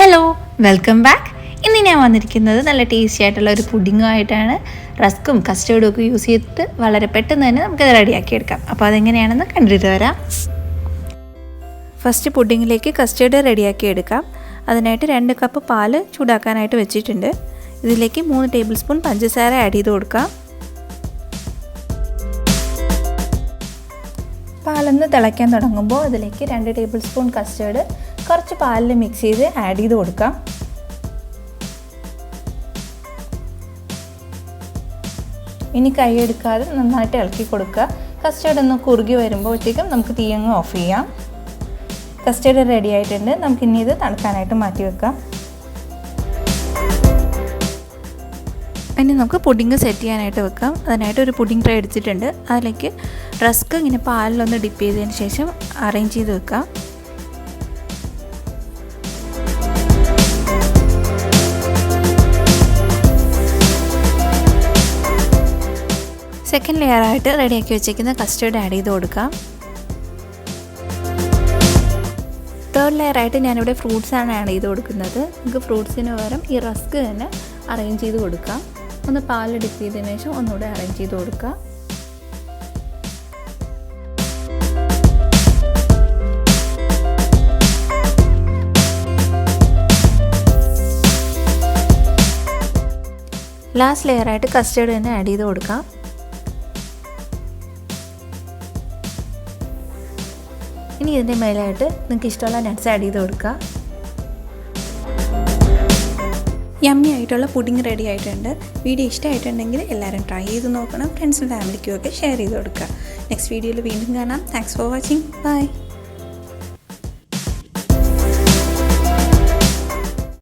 Hello, welcome back. ഇന്ന് ഞാൻ വന്നിരിക്കുന്നത് നല്ല ടേസ്റ്റി ആയിട്ടുള്ള ഒരു പുഡിങ്ങുമായിട്ടാണ്. റസ്ക്കും കസ്റ്റേർഡും ഒക്കെ യൂസ് ചെയ്തിട്ട് വളരെ പെട്ടെന്ന് തന്നെ നമുക്കത് റെഡിയാക്കി എടുക്കാം. അപ്പോൾ അതെങ്ങനെയാണെന്ന് കണ്ടിട്ട് വരാം. ഫസ്റ്റ് പുഡിങ്ങിലേക്ക് കസ്റ്റേർഡ് റെഡിയാക്കി എടുക്കാം. അതിനായിട്ട് 2 കപ്പ് പാല് ചൂടാക്കാനായിട്ട് വെച്ചിട്ടുണ്ട്. ഇതിലേക്ക് 3 ടേബിൾ സ്പൂൺ പഞ്ചസാര ആഡ് ചെയ്ത് കൊടുക്കാം. പാലൊന്ന് തിളയ്ക്കാൻ തുടങ്ങുമ്പോൾ അതിലേക്ക് 2 ടേബിൾ സ്പൂൺ കസ്റ്റേർഡ് കുറച്ച് പാലിൽ മിക്സ് ചെയ്ത് ആഡ് ചെയ്ത് കൊടുക്കാം. ഇനി കൈ എടുക്കാതെ നന്നായിട്ട് ഇളക്കി കൊടുക്കുക. കസ്റ്റേർഡ് ഒന്ന് കുറുകി വരുമ്പോഴത്തേക്കും നമുക്ക് തീ അങ്ങ് ഓഫ് ചെയ്യാം. കസ്റ്റേർഡ് റെഡി ആയിട്ടുണ്ട്. നമുക്കിനി ഇത് തണുക്കാനായിട്ട് മാറ്റി വെക്കാം. ഇനി നമുക്ക് പുഡിങ് സെറ്റ് ചെയ്യാനായിട്ട് വെക്കാം. അതിനായിട്ട് ഒരു പുഡിങ് ട്രേ എടുത്തിട്ടുണ്ട്. അതിലേക്ക് റസ്ക് ഇങ്ങനെ പാലിലൊന്ന് ഡിപ്പ് ചെയ്തതിന് ശേഷം അറേഞ്ച് ചെയ്ത് വെക്കാം. സെക്കൻഡ് ലെയറായിട്ട് റെഡിയാക്കി വെച്ചേക്കുന്ന കസ്റ്റേർഡ് ആഡ് ചെയ്ത് കൊടുക്കാം. തേർഡ് ലെയറായിട്ട് ഞാനിവിടെ ഫ്രൂട്ട്സാണ് ആഡ് ചെയ്ത് കൊടുക്കുന്നത്. നമുക്ക് ഫ്രൂട്ട്സിന് പകരം ഈ റസ്ക് തന്നെ അറേഞ്ച് ചെയ്ത് കൊടുക്കാം. ഒന്ന് പാൽ ഡിപ്പ് ചെയ്തതിന് ശേഷം ഒന്നുകൂടെ അറേഞ്ച് ചെയ്ത് കൊടുക്കാം. ലാസ്റ്റ് ലെയറായിട്ട് കസ്റ്റേർഡ് തന്നെ ആഡ് ചെയ്ത് കൊടുക്കാം. ഇനി ഇതിൻ്റെ മേലായിട്ട് നിങ്ങൾക്ക് ഇഷ്ടമുള്ള നട്ട്സ് ആഡ് ചെയ്ത് കൊടുക്കുക. യമ്മി ആയിട്ടുള്ള പുഡിങ് റെഡി ആയിട്ടുണ്ട്. വീഡിയോ ഇഷ്ടമായിട്ടുണ്ടെങ്കിൽ എല്ലാവരും ട്രൈ ചെയ്ത് നോക്കണം. ഫ്രണ്ട്സും ഫാമിലിക്കും ഒക്കെ ഷെയർ ചെയ്ത് കൊടുക്കുക. നെക്സ്റ്റ് വീഡിയോയിൽ വീണ്ടും കാണാം. Thanks for watching. ബൈ.